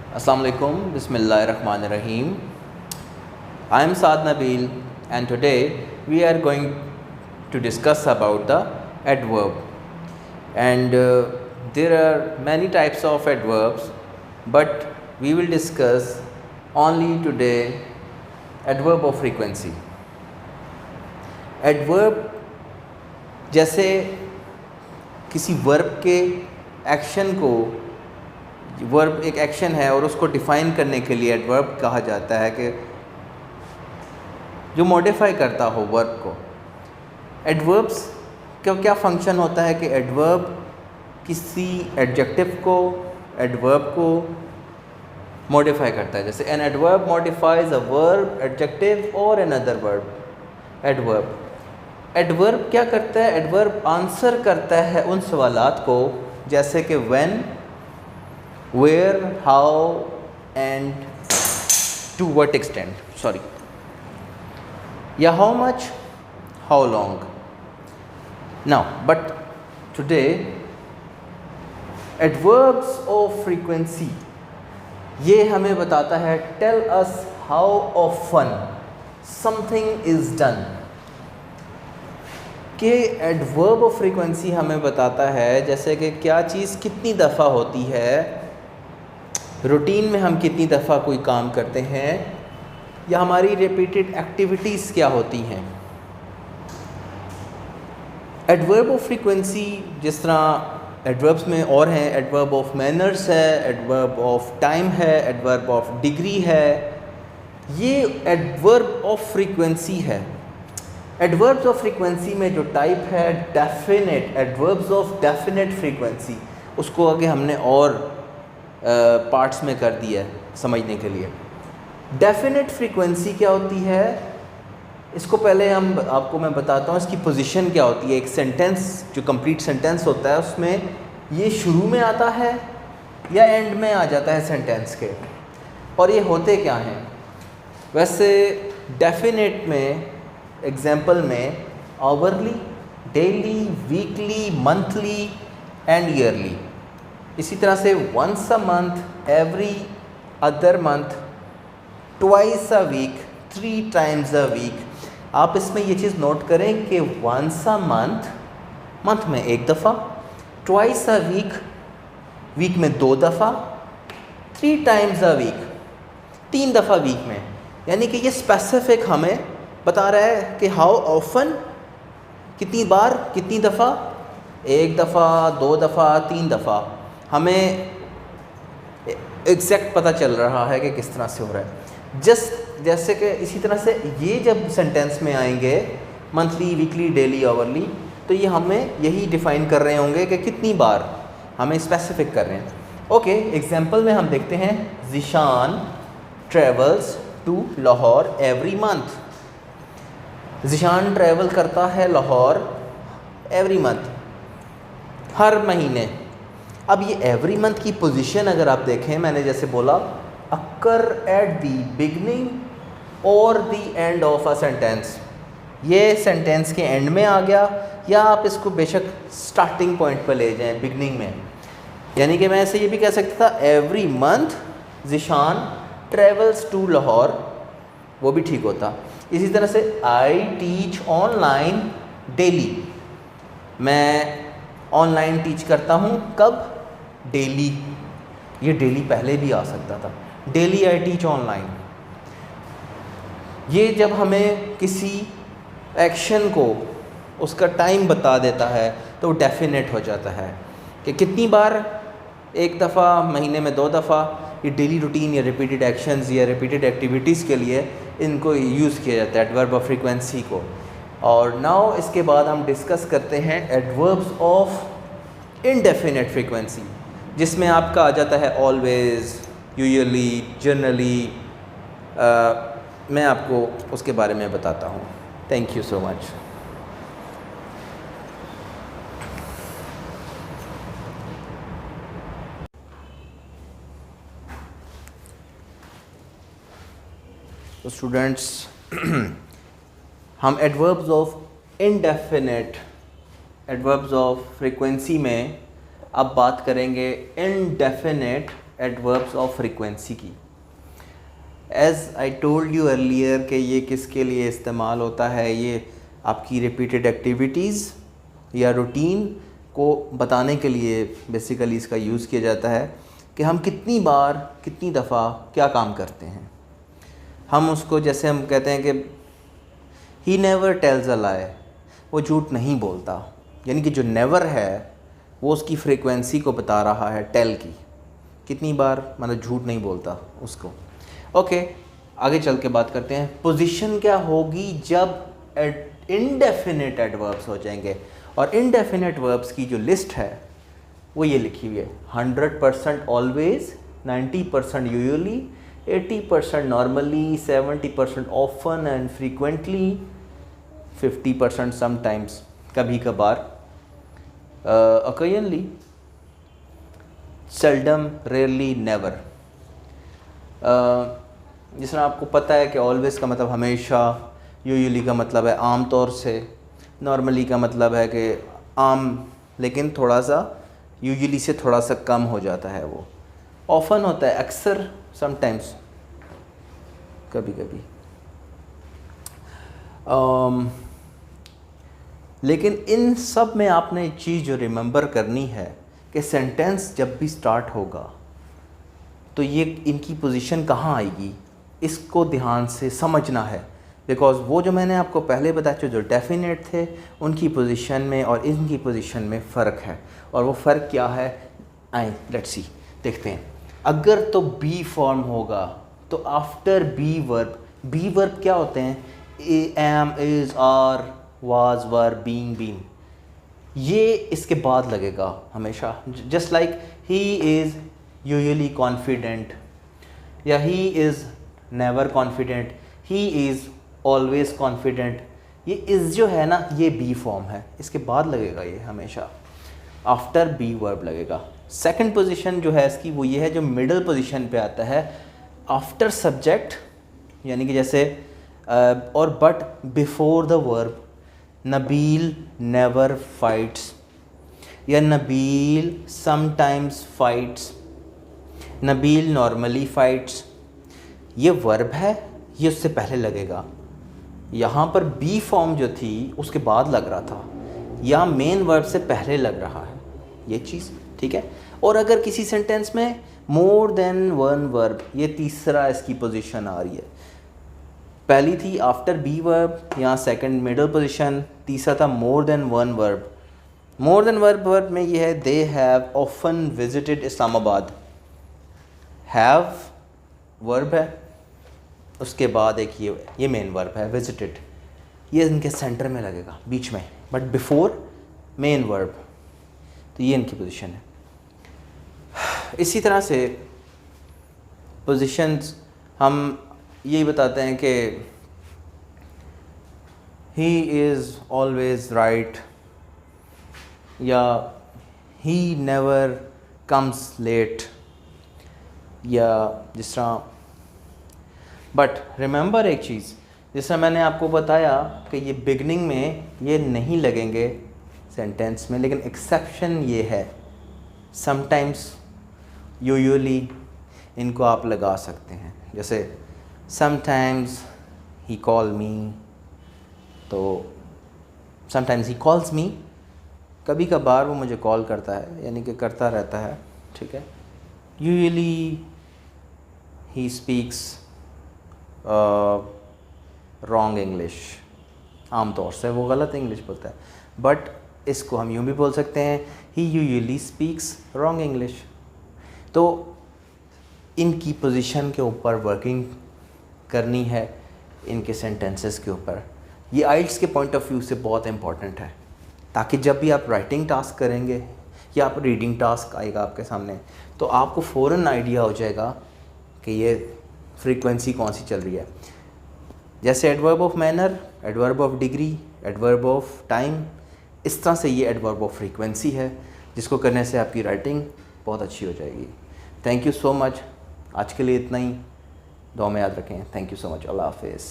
Assalamu alaikum, Bismillahirrahmanirrahim. I am Saad Nabil and today we are going to discuss about the adverb. And there are many types of adverbs, but we will discuss only today adverb of frequency. Adverb जैसे किसी verb के action को, verb एक action है और उसको define करने के लिए एडवर्ब कहा जाता है कि जो मॉडिफाई करता हो वर्ब को। एडवर्ब्स का क्या फंक्शन होता है कि एडवर्ब किसी एडजेक्टिव को, एडवर्ब को मॉडिफाई करता है। जैसे an adverb modifies a verb, adjective और एन अदर वर्ब। एडवर्ब क्या करता है? एडवर्ब आंसर करता है उन सवालात को, जैसे कि when, where, how and to what extent, या how much, how long. Now but today adverbs of frequency ये हमें बताता है tell us how often something is done, कि एडवर्ब ऑफ फ्रीक्वेंसी हमें बताता है जैसे कि क्या चीज़ कितनी दफ़ा होती है, रूटीन में हम कितनी दफ़ा कोई काम करते हैं, या हमारी रिपीटेड एक्टिविटीज़ क्या होती हैं। एडवर्ब ऑफ फ्रीक्वेंसी जिस तरह एडवर्ब्स में और हैं, एडवर्ब ऑफ मैनर्स है, एडवर्ब ऑफ टाइम है, एडवर्ब ऑफ डिग्री है, ये एडवर्ब ऑफ फ्रीक्वेंसी है। एडवर्ब्स ऑफ फ्रीक्वेंसी में जो टाइप है definite, adverbs of definite frequency, उसको आगे हमने और पार्ट्स में कर दिया है समझने के लिए। डेफिनेट फ्रीक्वेंसी क्या होती है, इसको पहले आपको मैं बताता हूँ इसकी पोजीशन क्या होती है। एक सेंटेंस जो कंप्लीट सेंटेंस होता है उसमें ये शुरू में आता है या एंड में आ जाता है सेंटेंस के, और ये होते क्या हैं। वैसे डेफिनेट में एग्जाम्पल में hourly, daily, weekly, monthly and yearly. इसी तरह से once a month, every other month, twice a week, 3 times a week. आप इसमें ये चीज़ नोट करें कि वंस अ मंथ, मंथ में 1 दफ़ा, ट्वाइस अ वीक, वीक में 2 दफ़ा, 3 टाइम्स अ वीक, 3 दफ़ा वीक में। यानी कि ये स्पेसिफिक हमें बता रहा है कि हाउ ऑफन, कितनी बार, कितनी दफ़ा, 1 दफ़ा, 2 दफ़ा, 3 दफ़ा। हमें एग्जैक्ट पता चल रहा है कि किस तरह से हो रहा है। जैसे कि इसी तरह से ये जब सेंटेंस में आएंगे मंथली, वीकली, डेली, आवरली, तो ये हमें यही डिफ़ाइन कर रहे होंगे कि कितनी बार, हमें स्पेसिफिक कर रहे हैं। ओके, एग्जांपल में हम देखते हैं Zeeshan travels to Lahore every month. Zeeshan travel करता है लाहौर एवरी मंथ, हर महीने। अब ये एवरी मंथ की पोजीशन अगर आप देखें, मैंने जैसे बोला अकर एट दी बिगनिंग और दी एंड ऑफ अ सेंटेंस, ये सेंटेंस के एंड में आ गया, या आप इसको बेशक स्टार्टिंग पॉइंट पर ले जाएं, बिगनिंग में। यानी कि मैं ऐसे ये भी कह सकता था every month Zeeshan travels to Lahore, वो भी ठीक होता। इसी तरह से आई टीच ऑनलाइन डेली, मैं ऑनलाइन टीच करता हूँ, कब, डेली। ये डेली पहले भी आ सकता था, डेली आई टीच ऑनलाइन। ये जब हमें किसी एक्शन को उसका टाइम बता देता है तो डेफिनेट हो जाता है कि कितनी बार, 1 दफ़ा, महीने में 2 दफ़ा। ये डेली रूटीन या रिपीटेड एक्शंस या रिपीटेड एक्टिविटीज़ के लिए इनको यूज़ किया जाता है एडवर्ब ऑफ फ्रीक्वेंसी को। और नाउ इसके बाद हम डिस्कस करते हैं एडवर्ब्स ऑफ इनडेफिनेट फ्रीक्वेंसी, जिसमें आपका आ जाता है ऑलवेज़, यूजुअली, जनरली। मैं आपको उसके बारे में बताता हूँ। Thank you so much. तो स्टूडेंट्स हम adverbs of indefinite, adverbs of frequency में अब बात करेंगे इनडेफिनेट एडवर्ब्स ऑफ फ्रीक्वेंसी की। As I told you earlier कि ये किसके लिए इस्तेमाल होता है, ये आपकी रिपीटेड एक्टिविटीज़ या रूटीन को बताने के लिए बेसिकली इसका यूज़ किया जाता है कि हम कितनी बार कितनी दफ़ा क्या काम करते हैं। हम उसको जैसे हम कहते हैं कि ही नेवर टेल्स अ लाई, वो झूठ नहीं बोलता, यानी कि जो नेवर है वो उसकी फ्रीक्वेंसी को बता रहा है, टेल की कितनी बार, मतलब झूठ नहीं बोलता उसको। ओके, आगे चल के बात करते हैं पोजीशन क्या होगी जब इनडेफिनिट एडवर्ब्स हो जाएंगे। और इनडेफिनिट वर्ब्स की जो लिस्ट है वो ये लिखी हुई है, 100% always, 90% usually, 80% normally, 70% often and frequently, 50% sometimes, कभी कभार, occasionally, seldom, rarely, never। जिस तरह आपको पता है कि always का मतलब हमेशा, usually का मतलब है आम तौर से, normally का मतलब है कि आम लेकिन थोड़ा सा usually से थोड़ा सा कम हो जाता है वो, often होता है अक्सर, sometimes, कभी कभी। लेकिन इन सब में आपने एक चीज़ जो रिमेंबर करनी है कि सेंटेंस जब भी स्टार्ट होगा तो ये इनकी पोजीशन कहाँ आएगी, इसको ध्यान से समझना है। बिकॉज़ वो जो मैंने आपको पहले बताया जो डेफिनेट थे उनकी पोजीशन में और इनकी पोजीशन में फ़र्क है, और वो फ़र्क क्या है आए लेट्स सी, देखते हैं। अगर तो बी फॉर्म होगा तो आफ्टर बी वर्ब क्या होते हैं, am, is, are, was, were, being, been, ये इसके बाद लगेगा हमेशा। Just like he is usually confident, या he is never confident, he is always confident, ये इज़ जो है ना ये बी फॉर्म है, इसके बाद लगेगा ये हमेशा, आफ्टर बी वर्ब लगेगा। सेकंड पोजीशन जो है इसकी वो ये है जो मिडल पोजीशन पे आता है, आफ्टर सब्जेक्ट, यानी कि जैसे और but before the verb, Nabeel never fights, या Nabeel sometimes fights, Nabeel normally fights, ये वर्ब है, ये उससे पहले लगेगा। यहाँ पर बी फॉर्म जो थी उसके बाद लग रहा था, या मेन वर्ब से पहले लग रहा है, ये चीज़ ठीक है। और अगर किसी सेंटेंस में मोर देन वन वर्ब, ये तीसरा इसकी पोजीशन आ रही है, पहली थी आफ्टर बी वर्ब, यहाँ सेकंड मिडल पोजीशन, तीसरा था more than one verb. More than verb में ये है they have often visited Islamabad, have verb है, उसके बाद एक ये मेन वर्ब है विजिटेड, ये इनके सेंटर में लगेगा बीच में, बट बिफोर मेन वर्ब, तो ये इनकी पोजीशन है। इसी तरह से पोजीशंस हम यही बताते हैं कि ही इज़ ऑलवेज राइट, या ही नेवर कम्स लेट, या जिस तरह, बट रिमेंबर एक चीज़, जिस तरह मैंने आपको बताया कि ये बिगनिंग में ये नहीं लगेंगे सेंटेंस में, लेकिन एक्सेप्शन ये है, समटाइम्स, यूजुअली इनको आप लगा सकते हैं। जैसे समटाइम्स ही कॉल मी, तो समटाइम्स ही कॉल्स मी, कभी कभार वो मुझे कॉल करता है, यानी कि करता रहता है, ठीक है। Usually he speaks wrong English, आम तौर से वो गलत इंग्लिश बोलता है, बट इसको हम यूँ भी बोल सकते हैं ही यूजुअली स्पीक्स रॉन्ग इंग्लिश। तो इनकी पोजीशन के ऊपर वर्किंग करनी है, इनके सेंटेंसेस के ऊपर। ये आइल्स के पॉइंट ऑफ व्यू से बहुत इंपॉर्टेंट है, ताकि जब भी आप राइटिंग टास्क करेंगे या आप रीडिंग टास्क आएगा आपके सामने, तो आपको फ़ौरन आइडिया हो जाएगा कि ये फ्रीक्वेंसी कौन सी चल रही है। जैसे adverb of manner, adverb of degree, adverb of time, इस तरह से ये एडवर्ब ऑफ फ्रीक्वेंसी है, जिसको करने से आपकी राइटिंग बहुत अच्छी हो जाएगी। थैंक यू सो मच, आज के लिए इतना ही, दुआ में याद रखें। थैंक यू सो मच, अल्लाह हाफिज़।